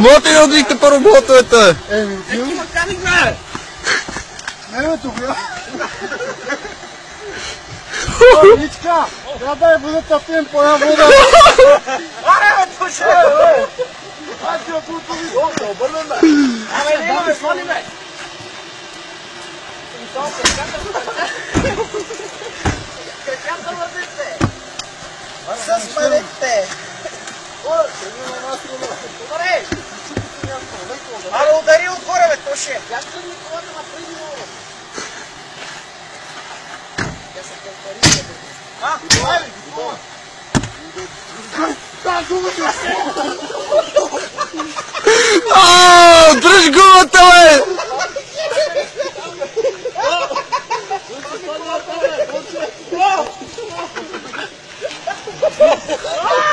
Моите не отвихте първо ботовете! Еки механик, бе! Не бе, тогава. Ничка, трябва да я водата пием по една вода. Аре, бе, туше! Аз ти отутови. Да обърнем, бе! Абе, не имаме слони, бе! Краката върнете! С парите! Добре! Аре, удари отгоре, бе, Тоше! Как съм ми колата напреди много? Тя се конферира, бе. Айде, готова! Дръж гумата, бе! Ah!